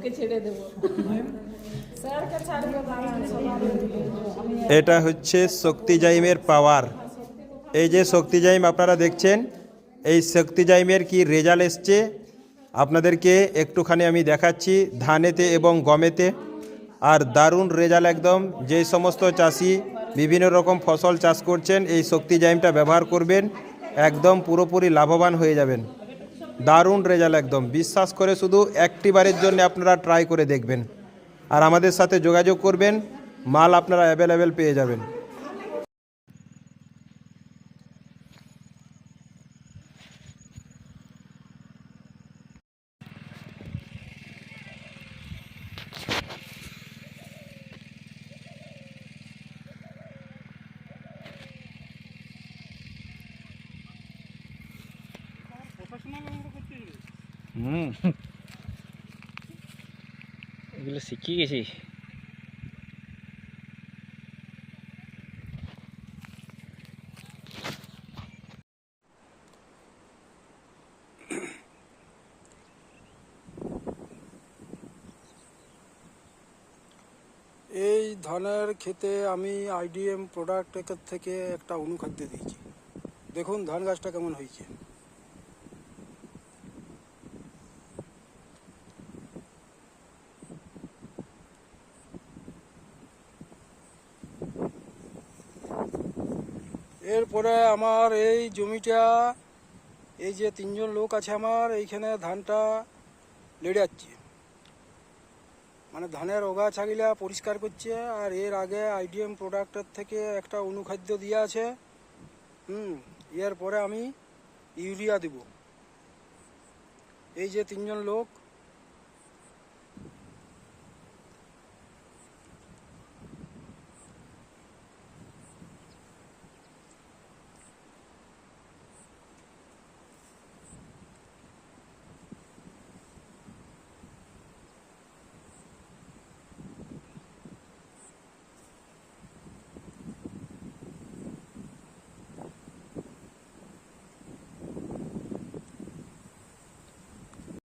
ওকে ছেড়ে দেবো, স্যারকে ছাড়বো। এটা হচ্ছে শক্তিজাইমের পাওয়ার। এই যে শক্তিজাইম আপনারা দেখছেন, এই শক্তিজাইমের কি রেজাল্ট এসছে আপনাদেরকে একটুখানি আমি দেখাচ্ছি ধানেতে এবং গমেতে। আর দারুণ রেজাল্ট একদম। যেই সমস্ত চাষি বিভিন্ন রকম ফসল চাষ করছেন এই শক্তিজাইমটা ব্যবহার করবেন, একদম পুরোপুরি লাভবান হয়ে যাবেন। দারুণ রেজাল্ট একদম। বিশ্বাস করে শুধু একটিবারের জন্য আপনারা ট্রাই করে দেখবেন আর আমাদের সাথে যোগাযোগ করবেন, মাল আপনারা অ্যাভেলেবেল পেয়ে যাবেন। এগুলো শিখিয়ে গেছি। এই ধানের ক্ষেতে আমি আইডিএম প্রোডাক্ট থেকে একটা অনুখাদ্য দিয়েছি। দেখুন ধান গাছটা কেমন হয়েছে। এরপরে আমার এই জমিটা, এই যে 3জন লোক আছে আমার এইখানে ধানটা লেড়াচ্ছে, মানে ধানের ওগা ছাগিলা পরিষ্কার করছে। আর এর আগে আইডিএম প্রোডাক্টের থেকে একটা অনুখাদ্য দিয়ে আছে। এর পরে আমি ইউরিয়া দেব। এই যে 3জন লোক